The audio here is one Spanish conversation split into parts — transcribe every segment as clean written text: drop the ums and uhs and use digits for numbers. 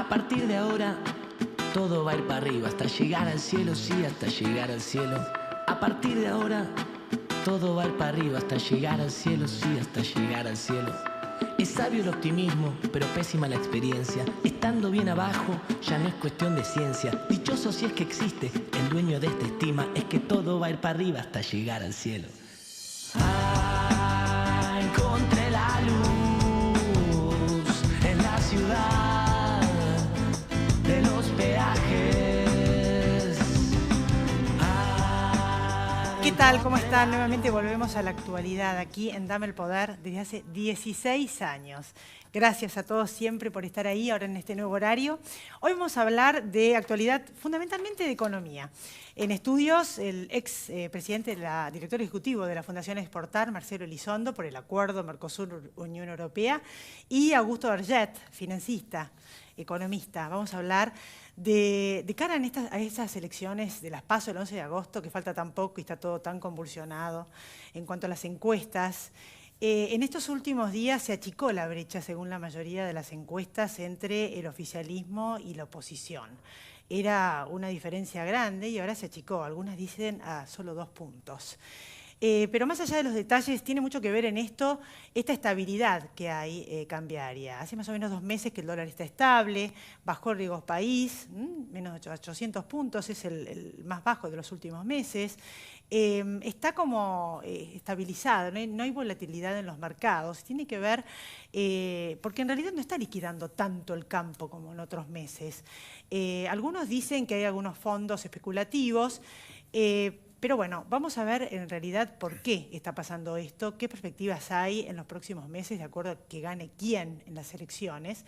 A partir de ahora, todo va a ir para arriba, hasta llegar al cielo, sí, hasta llegar al cielo. A partir de ahora, todo va a ir para arriba, hasta llegar al cielo, sí, hasta llegar al cielo. Es sabio el optimismo, pero pésima la experiencia. Estando bien abajo, ya no es cuestión de ciencia. Dichoso si es que existe, el dueño de esta estima es que todo va a ir para arriba hasta llegar al cielo. Ah, encontré la luz en la ciudad de los peajes. ¿Qué tal? ¿Cómo están? Nuevamente volvemos a la actualidad aquí en Dame el Poder desde hace 16 años. Gracias a todos siempre por estar ahí ahora en este nuevo horario. Hoy vamos a hablar de actualidad, fundamentalmente de economía. En estudios, el ex presidente, director ejecutivo de la Fundación Exportar, Marcelo Elizondo, por el acuerdo Mercosur-Unión Europea, y Augusto Vergette, financista, economista. Vamos a hablar de cara a estas elecciones de las PASO el 11 de agosto, que falta tan poco y está todo tan convulsionado en cuanto a las encuestas. En estos últimos días se achicó la brecha, según la mayoría de las encuestas, entre el oficialismo y la oposición. Era una diferencia grande y ahora se achicó. Algunas dicen a solo 2 puntos. Pero más allá de los detalles, tiene mucho que ver en esto, esta estabilidad que hay cambiaria. Hace más o menos 2 meses que el dólar está estable, bajó el riesgo país, menos de 800 puntos, es el más bajo de los últimos meses. Está como estabilizado, no hay volatilidad en los mercados. Tiene que ver, porque en realidad no está liquidando tanto el campo como en otros meses. Algunos dicen que hay algunos fondos especulativos, pero bueno, vamos a ver en realidad por qué está pasando esto, qué perspectivas hay en los próximos meses, de acuerdo a que gane quién en las elecciones,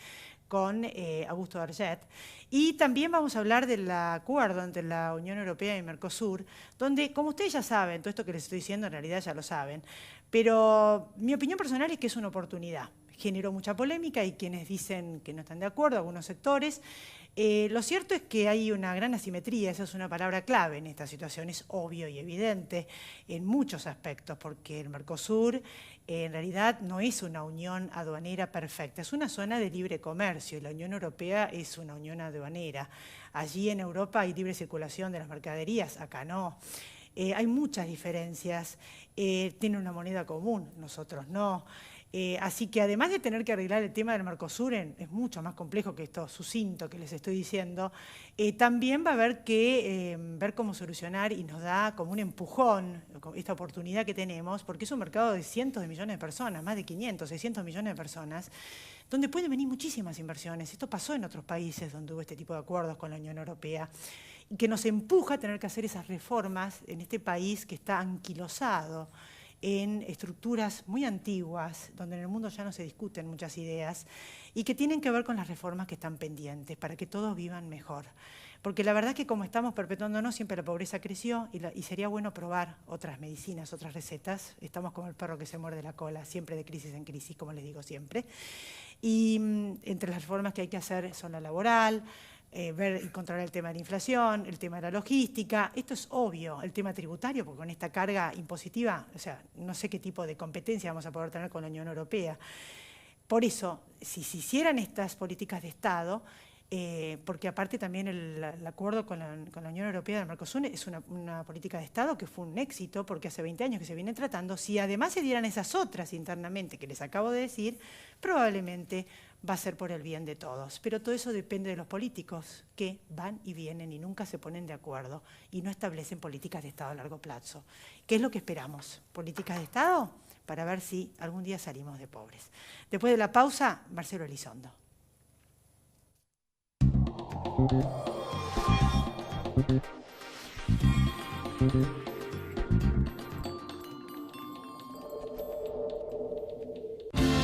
con Augusto Vergette. Y también vamos a hablar del acuerdo entre la Unión Europea y Mercosur, donde, como ustedes ya saben, todo esto que les estoy diciendo en realidad ya lo saben, pero mi opinión personal es que es una oportunidad. Generó mucha polémica y quienes dicen que no están de acuerdo, algunos sectores. Lo cierto es que hay una gran asimetría, esa es una palabra clave en esta situación, es obvio y evidente en muchos aspectos, porque el Mercosur en realidad no es una unión aduanera perfecta, es una zona de libre comercio y la Unión Europea es una unión aduanera. Allí en Europa hay libre circulación de las mercaderías, acá no. Hay muchas diferencias, tienen una moneda común, nosotros no. Así que además de tener que arreglar el tema del Mercosur, es mucho más complejo que esto sucinto que les estoy diciendo, también va a haber que ver cómo solucionar y nos da como un empujón esta oportunidad que tenemos, porque es un mercado de cientos de millones de personas, más de 500, 600 millones de personas, donde pueden venir muchísimas inversiones. Esto pasó en otros países donde hubo este tipo de acuerdos con la Unión Europea, y que nos empuja a tener que hacer esas reformas en este país que está anquilosado en estructuras muy antiguas, donde en el mundo ya no se discuten muchas ideas, y que tienen que ver con las reformas que están pendientes, para que todos vivan mejor. Porque la verdad es que como estamos perpetuándonos, siempre la pobreza creció y sería bueno probar otras medicinas, otras recetas. Estamos como el perro que se muerde la cola, siempre de crisis en crisis, como les digo siempre. Y entre las reformas que hay que hacer son la laboral, ver y controlar el tema de la inflación, el tema de la logística. Esto es obvio, el tema tributario, porque con esta carga impositiva, o sea, no sé qué tipo de competencia vamos a poder tener con la Unión Europea. Por eso, si se hicieran estas políticas de Estado, porque aparte también el acuerdo con la Unión Europea del Mercosur es una política de Estado que fue un éxito, porque hace 20 años que se viene tratando. Si además se dieran esas otras internamente que les acabo de decir, probablemente va a ser por el bien de todos. Pero todo eso depende de los políticos, que van y vienen y nunca se ponen de acuerdo y no establecen políticas de Estado a largo plazo. ¿Qué es lo que esperamos? ¿Políticas de Estado? Para ver si algún día salimos de pobres. Después de la pausa, Marcelo Elizondo.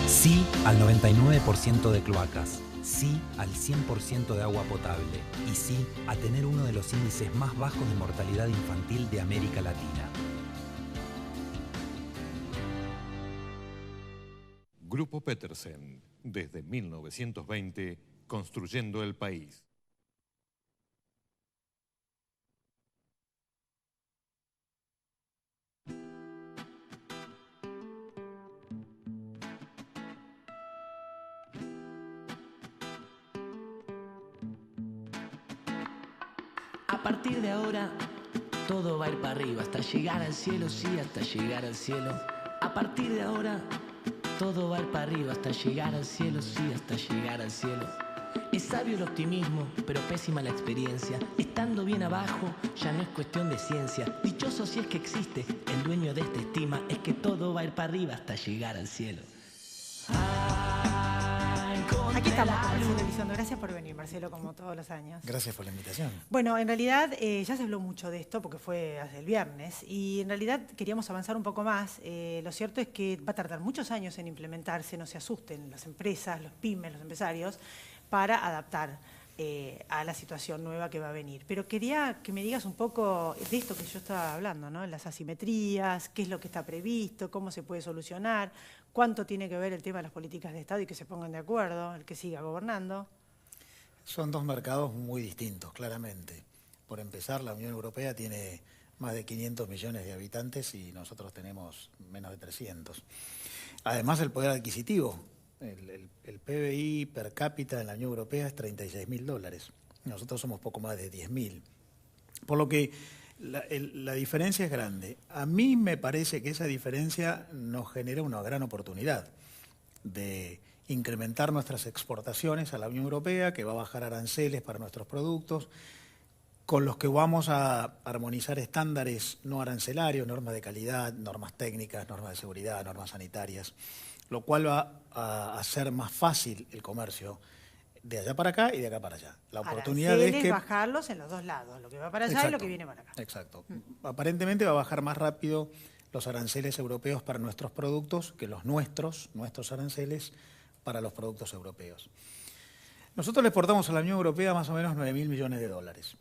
Sí al 99% de cloacas, sí al 100% de agua potable y sí a tener uno de los índices más bajos de mortalidad infantil de América Latina. Grupo Petersen, desde 1920, construyendo el país. partir de ahora todo va a ir para arriba, hasta llegar al cielo, sí, hasta llegar al cielo. A partir de ahora todo va a ir para arriba, hasta llegar al cielo, sí, hasta llegar al cielo. Es sabio el optimismo, pero pésima la experiencia. Estando bien abajo, ya no es cuestión de ciencia. Dichoso si es que existe, el dueño de esta estima es que todo va a ir para arriba hasta llegar al cielo. Aquí estamos con Marcelo Elizondo. Gracias por venir, Marcelo, como todos los años. Gracias por la invitación. Bueno, en realidad ya se habló mucho de esto porque fue hace el viernes y en realidad queríamos avanzar un poco más. Lo cierto es que va a tardar muchos años en implementarse, no se asusten las empresas, los pymes, los empresarios, para adaptar a la situación nueva que va a venir. Pero quería que me digas un poco de esto que yo estaba hablando, ¿no? Las asimetrías, qué es lo que está previsto, cómo se puede solucionar, cuánto tiene que ver el tema de las políticas de Estado y que se pongan de acuerdo, el que siga gobernando. Son dos mercados muy distintos, claramente. Por empezar, la Unión Europea tiene más de 500 millones de habitantes y nosotros tenemos menos de 300. Además, el poder adquisitivo. El PBI per cápita en la Unión Europea es $36.000. Nosotros somos poco más de 10.000. Por lo que la diferencia es grande. A mí me parece que esa diferencia nos genera una gran oportunidad de incrementar nuestras exportaciones a la Unión Europea, que va a bajar aranceles para nuestros productos, con los que vamos a armonizar estándares no arancelarios, normas de calidad, normas técnicas, normas de seguridad, normas sanitarias, lo cual va a hacer más fácil el comercio de allá para acá y de acá para allá. La oportunidad es que bajarlos en los dos lados, lo que va para allá. Exacto, y lo que viene para acá. Exacto. Aparentemente va a bajar más rápido los aranceles europeos para nuestros productos que los nuestros aranceles para los productos europeos. Nosotros le exportamos a la Unión Europea más o menos 9.000 millones de dólares.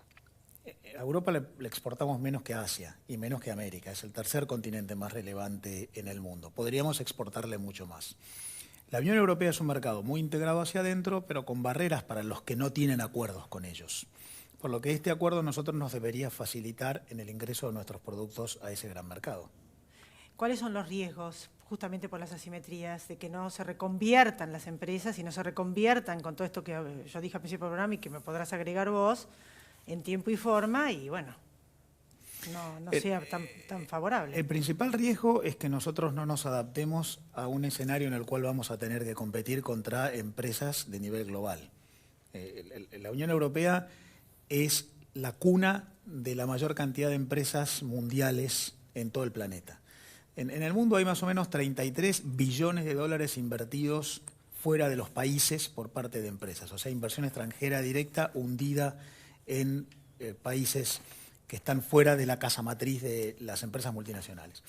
A Europa le exportamos menos que a Asia y menos que a América. Es el tercer continente más relevante en el mundo. Podríamos exportarle mucho más. La Unión Europea es un mercado muy integrado hacia adentro, pero con barreras para los que no tienen acuerdos con ellos. Por lo que este acuerdo a nosotros nos debería facilitar en el ingreso de nuestros productos a ese gran mercado. ¿Cuáles son los riesgos, justamente por las asimetrías, de que no se reconviertan las empresas y no se reconviertan con todo esto que yo dije al principio del programa y que me podrás agregar vos, en tiempo y forma, y bueno, no sea tan favorable? El principal riesgo es que nosotros no nos adaptemos a un escenario en el cual vamos a tener que competir contra empresas de nivel global. La Unión Europea es la cuna de la mayor cantidad de empresas mundiales en todo el planeta. En el mundo hay más o menos 33 billones de dólares invertidos fuera de los países por parte de empresas, o sea, inversión extranjera directa hundida en países que están fuera de la casa matriz de las empresas multinacionales.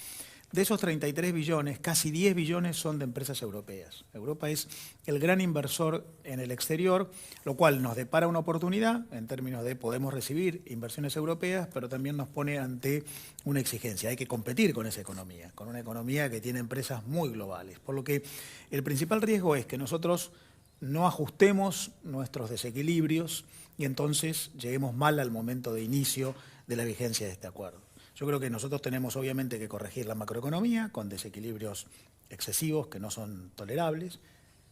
De esos 33 billones, casi 10 billones son de empresas europeas. Europa es el gran inversor en el exterior, lo cual nos depara una oportunidad en términos de podemos recibir inversiones europeas, pero también nos pone ante una exigencia. Hay que competir con esa economía, con una economía que tiene empresas muy globales. Por lo que el principal riesgo es que nosotros no ajustemos nuestros desequilibrios y entonces lleguemos mal al momento de inicio de la vigencia de este acuerdo. Yo creo que nosotros tenemos obviamente que corregir la macroeconomía con desequilibrios excesivos que no son tolerables.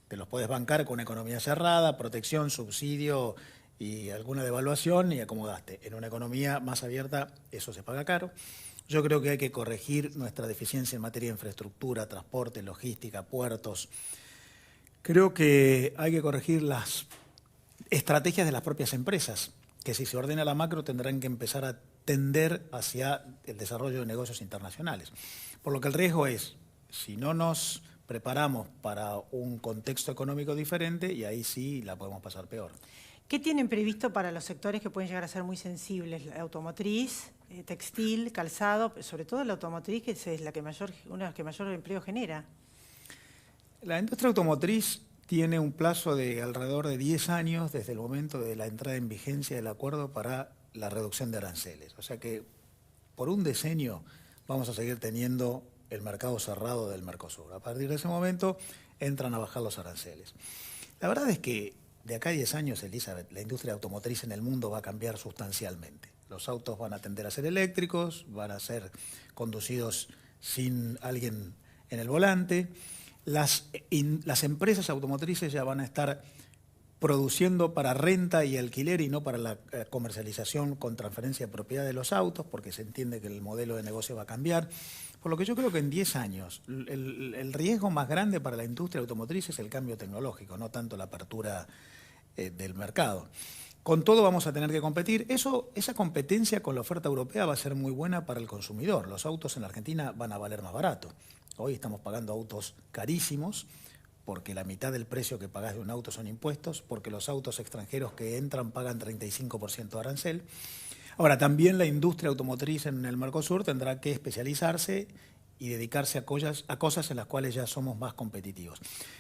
Te los puedes bancar con una economía cerrada, protección, subsidio y alguna devaluación y acomodaste. En una economía más abierta eso se paga caro. Yo creo que hay que corregir nuestra deficiencia en materia de infraestructura, transporte, logística, puertos. Creo que hay que corregir las estrategias de las propias empresas, que si se ordena la macro tendrán que empezar a tender hacia el desarrollo de negocios internacionales. Por lo que el riesgo es, si no nos preparamos para un contexto económico diferente, y ahí sí la podemos pasar peor. ¿Qué tienen previsto para los sectores que pueden llegar a ser muy sensibles? La automotriz, textil, calzado, sobre todo la automotriz, que es una de las que mayor empleo genera. La industria automotriz tiene un plazo de alrededor de 10 años desde el momento de la entrada en vigencia del acuerdo para la reducción de aranceles. O sea que por un decenio vamos a seguir teniendo el mercado cerrado del Mercosur. A partir de ese momento entran a bajar los aranceles. La verdad es que de acá a 10 años, Elizabeth, la industria automotriz en el mundo va a cambiar sustancialmente. Los autos van a tender a ser eléctricos, van a ser conducidos sin alguien en el volante. Las empresas automotrices ya van a estar produciendo para renta y alquiler y no para la comercialización con transferencia de propiedad de los autos, porque se entiende que el modelo de negocio va a cambiar. Por lo que yo creo que en 10 años el riesgo más grande para la industria automotriz es el cambio tecnológico, no tanto la apertura del mercado. Con todo vamos a tener que competir. Esa competencia con la oferta europea va a ser muy buena para el consumidor. Los autos en la Argentina van a valer más barato. Hoy estamos pagando autos carísimos, porque la mitad del precio que pagás de un auto son impuestos, porque los autos extranjeros que entran pagan 35% de arancel. Ahora, también la industria automotriz en el Mercosur tendrá que especializarse y dedicarse a cosas en las cuales ya somos más competitivos.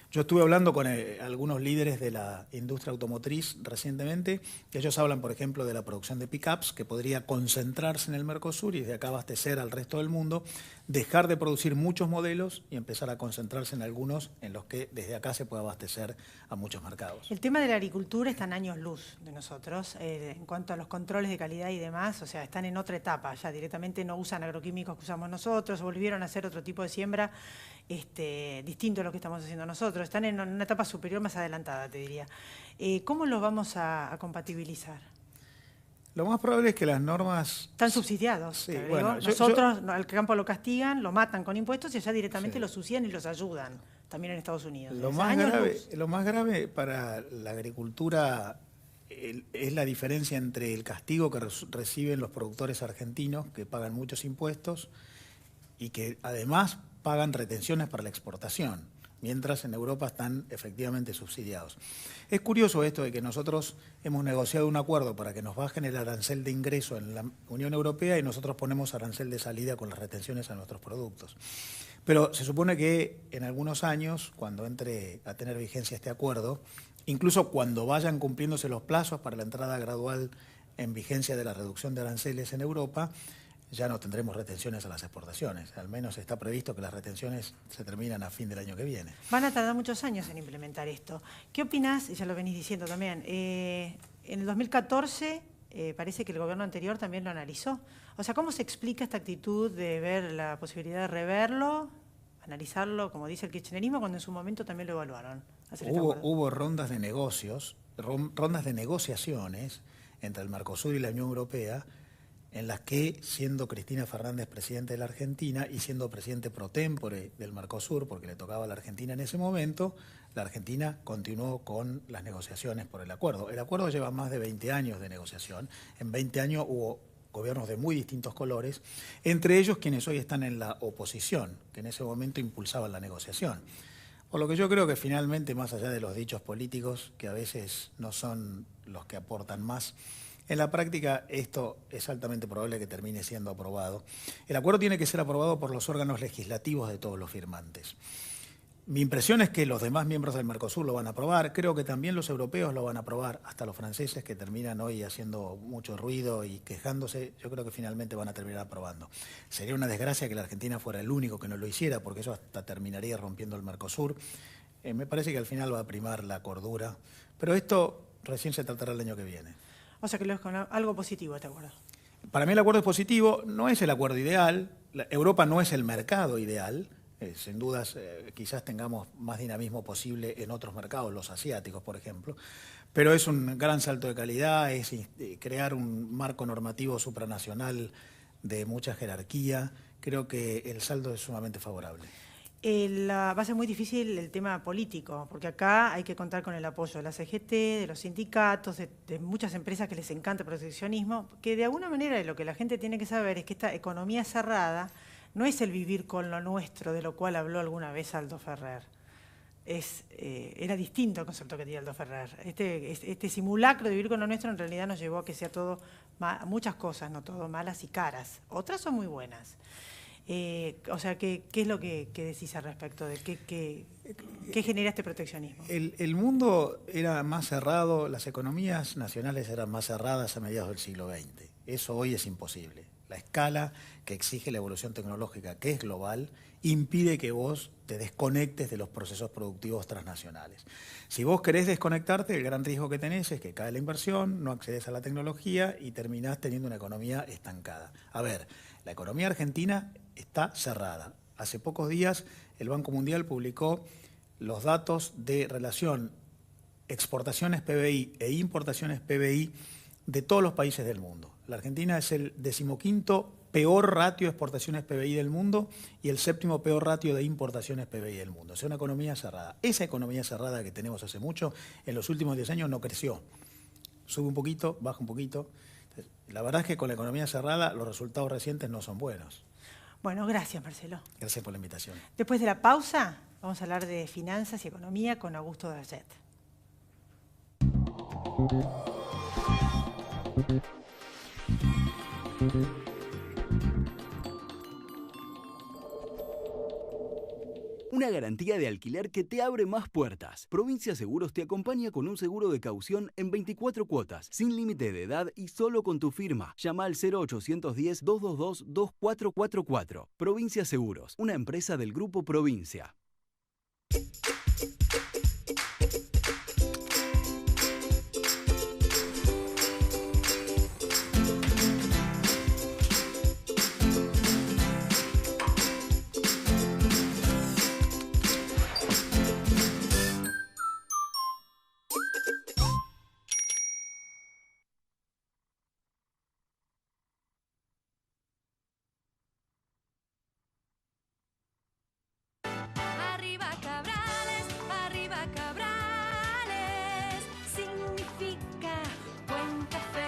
Yo estuve hablando con algunos líderes de la industria automotriz recientemente, y ellos hablan, por ejemplo, de la producción de pickups, que podría concentrarse en el Mercosur y desde acá abastecer al resto del mundo, dejar de producir muchos modelos y empezar a concentrarse en algunos en los que desde acá se puede abastecer a muchos mercados. El tema de la agricultura está en años luz de nosotros, en cuanto a los controles de calidad y demás, o sea, están en otra etapa, ya directamente no usan agroquímicos que usamos nosotros, volvieron a hacer otro tipo de siembra distinto a lo que estamos haciendo nosotros, están en una etapa superior más adelantada, te diría. ¿Cómo los vamos a compatibilizar? Lo más probable es que las normas... Están subsidiados. Sí, bueno, nosotros al campo lo castigan, lo matan con impuestos y allá directamente los subsidian y los ayudan, también en Estados Unidos. Lo más grave para la agricultura es la diferencia entre el castigo que reciben los productores argentinos, que pagan muchos impuestos y que además pagan retenciones para la exportación, mientras en Europa están efectivamente subsidiados. Es curioso esto de que nosotros hemos negociado un acuerdo para que nos bajen el arancel de ingreso en la Unión Europea y nosotros ponemos arancel de salida con las retenciones a nuestros productos. Pero se supone que en algunos años, cuando entre a tener vigencia este acuerdo, incluso cuando vayan cumpliéndose los plazos para la entrada gradual en vigencia de la reducción de aranceles en Europa, ya no tendremos retenciones a las exportaciones. Al menos está previsto que las retenciones se terminan a fin del año que viene. Van a tardar muchos años en implementar esto. ¿Qué opinás? Y ya lo venís diciendo también. En el 2014 parece que el gobierno anterior también lo analizó. O sea, ¿cómo se explica esta actitud de ver la posibilidad de reverlo, analizarlo, como dice el kirchnerismo, cuando en su momento también lo evaluaron? Hubo rondas de negocios, rondas de negociaciones entre el Mercosur y la Unión Europea, en las que, siendo Cristina Fernández presidente de la Argentina y siendo presidente pro tempore del Mercosur, porque le tocaba a la Argentina en ese momento, la Argentina continuó con las negociaciones por el acuerdo. El acuerdo lleva más de 20 años de negociación. En 20 años hubo gobiernos de muy distintos colores, entre ellos quienes hoy están en la oposición, que en ese momento impulsaban la negociación. Por lo que yo creo que finalmente, más allá de los dichos políticos, que a veces no son los que aportan más, en la práctica esto es altamente probable que termine siendo aprobado. El acuerdo tiene que ser aprobado por los órganos legislativos de todos los firmantes. Mi impresión es que los demás miembros del Mercosur lo van a aprobar, creo que también los europeos lo van a aprobar, hasta los franceses que terminan hoy haciendo mucho ruido y quejándose, yo creo que finalmente van a terminar aprobando. Sería una desgracia que la Argentina fuera el único que no lo hiciera, porque eso hasta terminaría rompiendo el Mercosur. Me parece que al final va a primar la cordura, pero esto recién se tratará el año que viene. O sea que lo es con algo positivo este acuerdo. Para mí el acuerdo es positivo, no es el acuerdo ideal, Europa no es el mercado ideal, sin dudas quizás tengamos más dinamismo posible en otros mercados, los asiáticos por ejemplo, pero es un gran salto de calidad, es crear un marco normativo supranacional de mucha jerarquía, creo que el saldo es sumamente favorable. Va a ser muy difícil el tema político, porque acá hay que contar con el apoyo de la CGT, de los sindicatos, de muchas empresas que les encanta el proteccionismo, que de alguna manera lo que la gente tiene que saber es que esta economía cerrada no es el vivir con lo nuestro, de lo cual habló alguna vez Aldo Ferrer. Era distinto el concepto que tenía Aldo Ferrer. Este simulacro de vivir con lo nuestro en realidad nos llevó a que sea todo, muchas cosas, no todo, malas y caras. Otras son muy buenas. O sea, ¿qué es lo que decís al respecto de qué genera este proteccionismo? El mundo era más cerrado, las economías nacionales eran más cerradas a mediados del siglo XX. Eso hoy es imposible. La escala que exige la evolución tecnológica, que es global, impide que vos te desconectes de los procesos productivos transnacionales. Si vos querés desconectarte, el gran riesgo que tenés es que cae la inversión, no accedes a la tecnología y terminás teniendo una economía estancada. A ver, la economía argentina está cerrada. Hace pocos días el Banco Mundial publicó los datos de relación exportaciones PBI e importaciones PBI de todos los países del mundo. La Argentina es el 15º peor ratio de exportaciones PBI del mundo y el 7º peor ratio de importaciones PBI del mundo. O sea, una economía cerrada. Esa economía cerrada que tenemos hace mucho, en los últimos 10 años no creció. Sube un poquito, baja un poquito. Entonces, la verdad es que con la economía cerrada los resultados recientes no son buenos. Bueno, gracias, Marcelo. Gracias por la invitación. Después de la pausa, vamos a hablar de finanzas y economía con Augusto Darget. Una garantía de alquiler que te abre más puertas. Provincia Seguros te acompaña con un seguro de caución en 24 cuotas, sin límite de edad y solo con tu firma. Llama al 0810-222-2444. Provincia Seguros, una empresa del Grupo Provincia. Arriba Cabrales, significa buen café.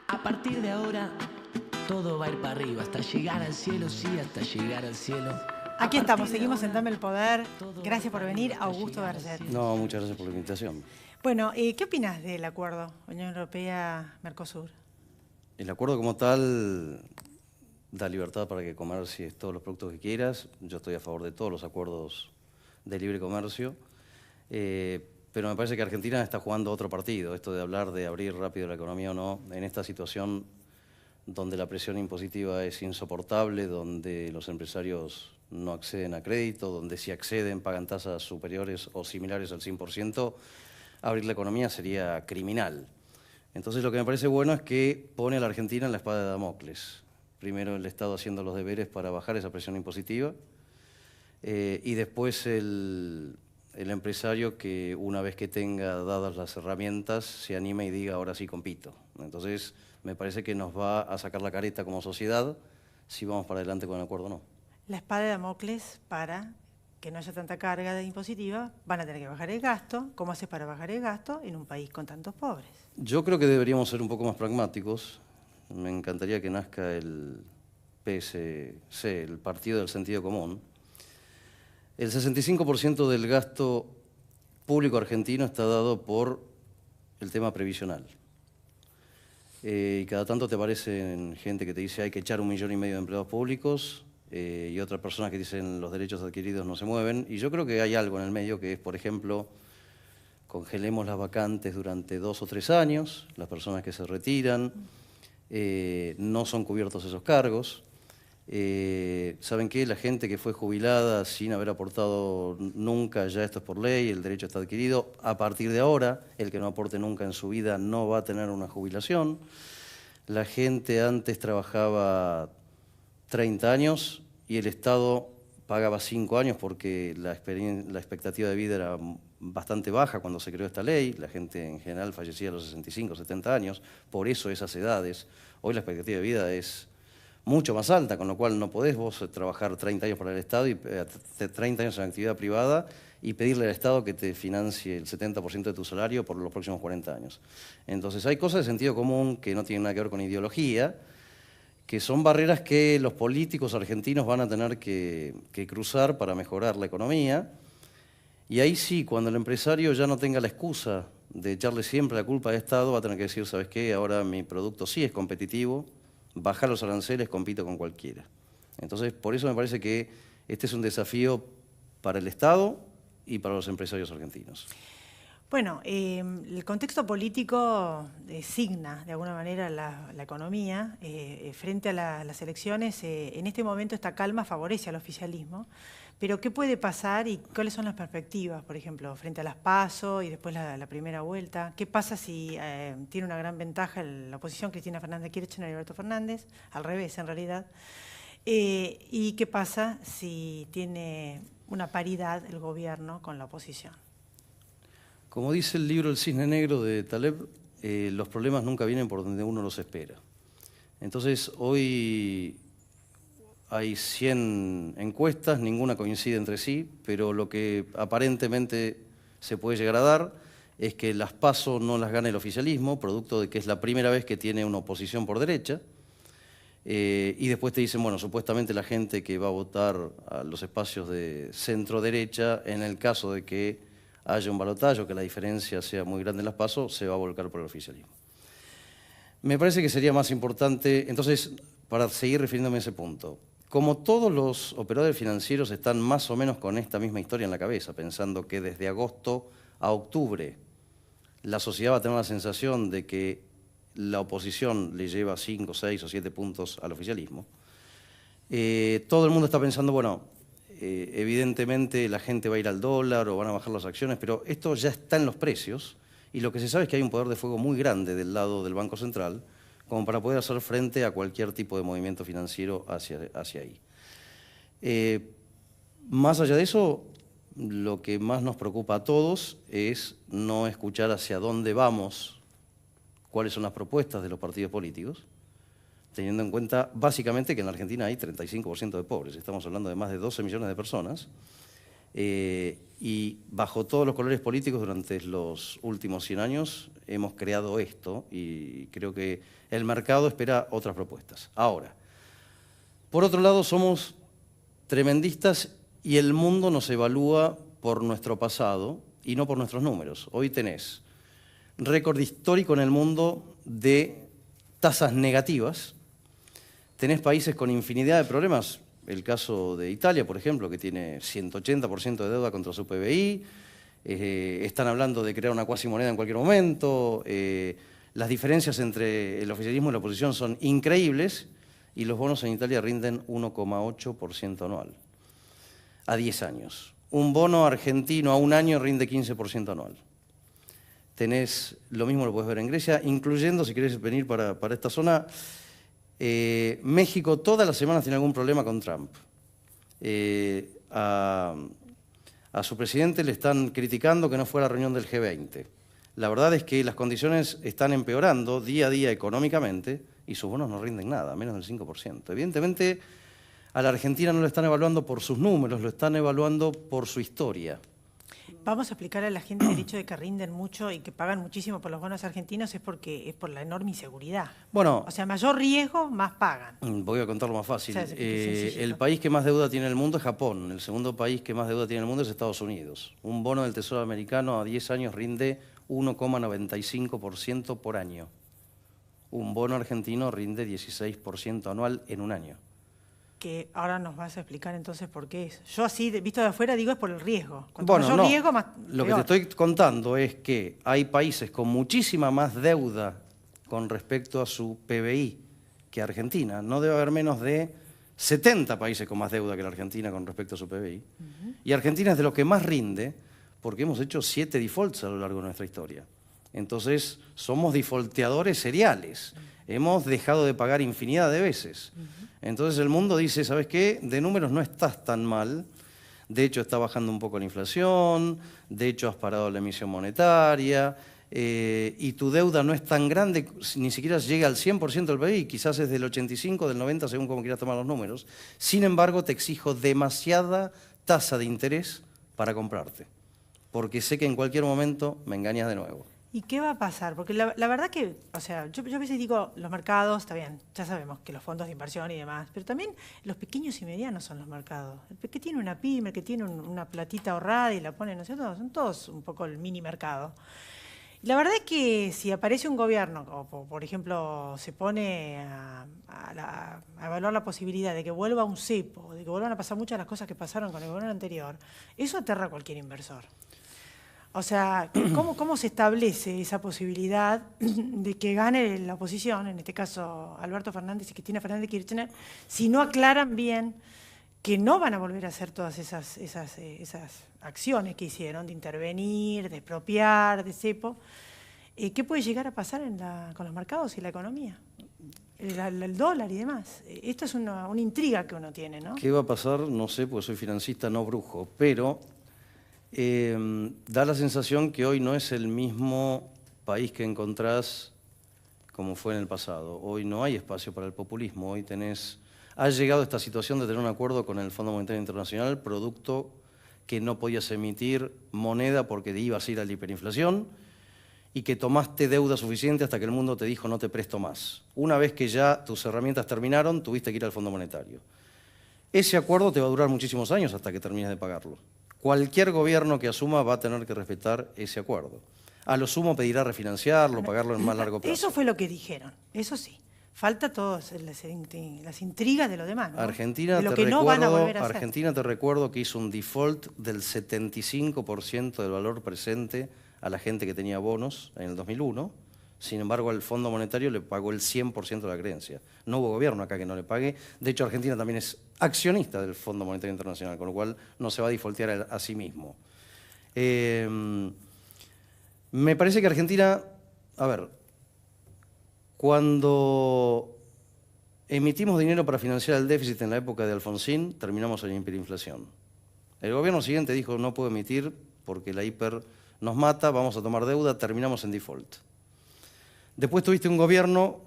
A partir de ahora, todo va a ir para arriba, hasta llegar al cielo, sí, hasta llegar al cielo. Aquí estamos, seguimos en Dame el Poder. Gracias por venir, Augusto Darget. No, muchas gracias por la invitación. Bueno, ¿qué opinas del acuerdo Unión Europea-Mercosur? El acuerdo como tal da libertad para que comercies todos los productos que quieras. Yo estoy a favor de todos los acuerdos de libre comercio. Pero me parece que Argentina está jugando otro partido. Esto de hablar de abrir rápido la economía o no, en esta situación donde la presión impositiva es insoportable, donde los empresarios no acceden a crédito, donde si acceden pagan tasas superiores o similares al 100%, abrir la economía sería criminal. Entonces lo que me parece bueno es que pone a la Argentina en la espada de Damocles. Primero el Estado haciendo los deberes para bajar esa presión impositiva y después el empresario que una vez que tenga dadas las herramientas se anime y diga ahora sí compito. Entonces me parece que nos va a sacar la careta como sociedad si vamos para adelante con el acuerdo o no. La espada de Damocles para que no haya tanta carga de impositiva, van a tener que bajar el gasto. ¿Cómo haces para bajar el gasto en un país con tantos pobres? Yo creo que deberíamos ser un poco más pragmáticos. Me encantaría que nazca el PSC, el Partido del Sentido Común. El 65% del gasto público argentino está dado por el tema previsional. Y cada tanto te aparecen gente que te dice hay que echar 1,5 millones de empleados públicos y otras personas que dicen los derechos adquiridos no se mueven. Y yo creo que hay algo en el medio que es, por ejemplo, congelemos las vacantes durante 2 o 3 años, las personas que se retiran, no son cubiertos esos cargos. ¿Saben qué? La gente que fue jubilada sin haber aportado nunca, ya esto es por ley, el derecho está adquirido. A partir de ahora, el que no aporte nunca en su vida no va a tener una jubilación. La gente antes trabajaba 30 años y el Estado pagaba 5 años porque la expectativa de vida era bastante baja cuando se creó esta ley. La gente en general fallecía a los 65, 70 años, por eso esas edades. Hoy la expectativa de vida es mucho más alta, con lo cual no podés vos trabajar 30 años para el Estado y 30 años en actividad privada y pedirle al Estado que te financie el 70% de tu salario por los próximos 40 años. Entonces hay cosas de sentido común que no tienen nada que ver con ideología, que son barreras que los políticos argentinos van a tener que cruzar para mejorar la economía. Y ahí sí, cuando el empresario ya no tenga la excusa de echarle siempre la culpa al Estado, va a tener que decir, ¿sabes qué? Ahora mi producto sí es competitivo, bajar los aranceles, compito con cualquiera. Entonces, por eso me parece que este es un desafío para el Estado y para los empresarios argentinos. Bueno, el contexto político signa de alguna manera la economía. Frente a las elecciones, en este momento esta calma favorece al oficialismo. Pero ¿qué puede pasar y cuáles son las perspectivas, por ejemplo, frente a las PASO y después la primera vuelta? ¿Qué pasa si tiene una gran ventaja la oposición, Cristina Fernández de Kirchner y Alberto Fernández? Al revés, en realidad. ¿Y qué pasa si tiene una paridad el gobierno con la oposición? Como dice el libro El Cisne Negro de Taleb, los problemas nunca vienen por donde uno los espera. Entonces, hoy hay 100 encuestas, ninguna coincide entre sí, pero lo que aparentemente se puede llegar a dar es que las PASO no las gana el oficialismo, producto de que es la primera vez que tiene una oposición por derecha, y después te dicen, bueno, supuestamente la gente que va a votar a los espacios de centro-derecha, en el caso de que haya un balotaje o que la diferencia sea muy grande en las PASO, se va a volcar por el oficialismo. Me parece que sería más importante, entonces, para seguir refiriéndome a ese punto, como todos los operadores financieros están más o menos con esta misma historia en la cabeza, pensando que desde agosto a octubre la sociedad va a tener la sensación de que la oposición le lleva 5, 6 o 7 puntos al oficialismo, todo el mundo está pensando, bueno, evidentemente la gente va a ir al dólar o van a bajar las acciones, pero esto ya está en los precios y lo que se sabe es que hay un poder de fuego muy grande del lado del Banco Central como para poder hacer frente a cualquier tipo de movimiento financiero hacia ahí. Más allá de eso, lo que más nos preocupa a todos es no escuchar hacia dónde vamos, cuáles son las propuestas de los partidos políticos, teniendo en cuenta básicamente que en la Argentina hay 35% de pobres, estamos hablando de más de 12 millones de personas, y bajo todos los colores políticos durante los últimos 100 años hemos creado esto y creo que el mercado espera otras propuestas. Ahora, por otro lado somos tremendistas y el mundo nos evalúa por nuestro pasado y no por nuestros números. Hoy tenés récord histórico en el mundo de tasas negativas, tenés países con infinidad de problemas, el caso de Italia, por ejemplo, que tiene 180% de deuda contra su PBI, están hablando de crear una cuasimoneda en cualquier momento, las diferencias entre el oficialismo y la oposición son increíbles y los bonos en Italia rinden 1,8% anual a 10 años. Un bono argentino a un año rinde 15% anual. Tenés, lo mismo lo puedes ver en Grecia, incluyendo, si querés venir para esta zona, México todas las semanas tiene algún problema con Trump. A su presidente le están criticando que no fue a la reunión del G20. La verdad es que las condiciones están empeorando día a día económicamente y sus bonos no rinden nada, menos del 5%. Evidentemente, a la Argentina no lo están evaluando por sus números, lo están evaluando por su historia. Vamos a explicar a la gente que el hecho de que rinden mucho y que pagan muchísimo por los bonos argentinos es porque es por la enorme inseguridad. Bueno, o sea, mayor riesgo, más pagan. Voy a contarlo más fácil. O sea, el país que más deuda tiene en el mundo es Japón. El segundo país que más deuda tiene en el mundo es Estados Unidos. Un bono del Tesoro americano a 10 años rinde 1,95% por año. Un bono argentino rinde 16% anual en un año. Que ahora nos vas a explicar entonces por qué es. Yo así, visto de afuera, digo es por el riesgo. Cuanto bueno, mayor no. riesgo, más Lo que peor. te estoy contando es que hay países con muchísima más deuda con respecto a su PBI que Argentina. No debe haber menos de 70 países con más deuda que la Argentina con respecto a su PBI. Y Argentina es de los que más rinde porque hemos hecho 7 defaults a lo largo de nuestra historia. Entonces, somos defaulteadores seriales. Hemos dejado de pagar infinidad de veces. Entonces el mundo dice, ¿sabes qué? De números no estás tan mal, de hecho está bajando un poco la inflación, de hecho has parado la emisión monetaria, y tu deuda no es tan grande, ni siquiera llega al 100% del PIB, quizás es del 85, del 90, según como quieras tomar los números. Sin embargo, te exijo demasiada tasa de interés para comprarte, porque sé que en cualquier momento me engañas de nuevo. ¿Y qué va a pasar? Porque la verdad que, o sea, yo a veces digo, los mercados, está bien, ya sabemos que los fondos de inversión y demás, pero también los pequeños y medianos son los mercados. El que tiene una pyme, el que tiene una platita ahorrada y la pone, ¿no es cierto? Son todos un poco el mini mercado. Y la verdad es que si aparece un gobierno, o por ejemplo se pone a evaluar la posibilidad de que vuelva un cepo, de que vuelvan a pasar muchas de las cosas que pasaron con el gobierno anterior, eso aterra a cualquier inversor. O sea, ¿cómo se establece esa posibilidad de que gane la oposición, en este caso Alberto Fernández y Cristina Fernández de Kirchner, si no aclaran bien que no van a volver a hacer todas esas acciones que hicieron, de intervenir, de expropiar, de cepo? ¿Qué puede llegar a pasar con los mercados y la economía? El dólar y demás. Esto es una intriga que uno tiene, ¿no? ¿Qué va a pasar? No sé, porque soy financista, no brujo, pero da la sensación que hoy no es el mismo país que encontrás como fue en el pasado. Hoy no hay espacio para el populismo. Hoy has llegado a esta situación de tener un acuerdo con el Fondo Monetario Internacional, producto que no podías emitir moneda porque te ibas a ir a la hiperinflación y que tomaste deuda suficiente hasta que el mundo te dijo no te presto más. Una vez que ya tus herramientas terminaron, tuviste que ir al Fondo Monetario. Ese acuerdo te va a durar muchísimos años hasta que termines de pagarlo. Cualquier gobierno que asuma va a tener que respetar ese acuerdo. A lo sumo pedirá refinanciarlo, pagarlo en más largo plazo. Eso fue lo que dijeron, eso sí. Falta todas las intrigas de lo demás, ¿no? Argentina, de lo que no van a volver a hacer. Argentina, te recuerdo que hizo un default del 75% del valor presente a la gente que tenía bonos en el 2001. Sin embargo, al Fondo Monetario le pagó el 100% de la creencia. No hubo gobierno acá que no le pague. De hecho, Argentina también es accionista del Fondo Monetario Internacional, con lo cual no se va a defaultear a sí mismo. Me parece que Argentina, a ver, cuando emitimos dinero para financiar el déficit en la época de Alfonsín, terminamos en hiperinflación. El gobierno siguiente dijo no puedo emitir porque la hiper nos mata, vamos a tomar deuda, terminamos en default. Después tuviste un gobierno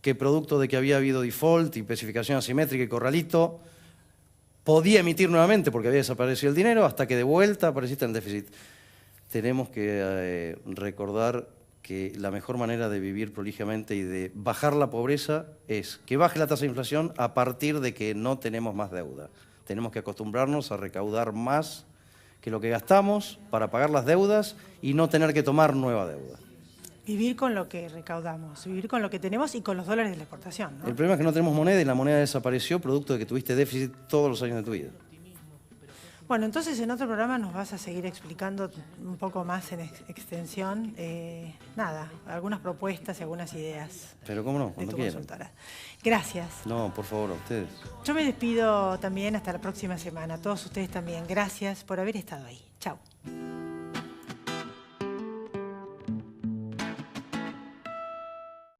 que, producto de que había habido default y especificación asimétrica y corralito, podía emitir nuevamente porque había desaparecido el dinero hasta que de vuelta apareciste en el déficit. Tenemos que recordar que la mejor manera de vivir prolijamente y de bajar la pobreza es que baje la tasa de inflación a partir de que no tenemos más deuda. Tenemos que acostumbrarnos a recaudar más que lo que gastamos para pagar las deudas y no tener que tomar nueva deuda. Vivir con lo que recaudamos, vivir con lo que tenemos y con los dólares de la exportación, ¿no? El problema es que no tenemos moneda y la moneda desapareció producto de que tuviste déficit todos los años de tu vida. Bueno, entonces en otro programa nos vas a seguir explicando un poco más en extensión, nada, algunas propuestas y algunas ideas. Pero cómo no, de cuando tu quieran. consultora. Gracias. No, por favor, a ustedes. Yo me despido también hasta la próxima semana. A todos ustedes también. Gracias por haber estado ahí.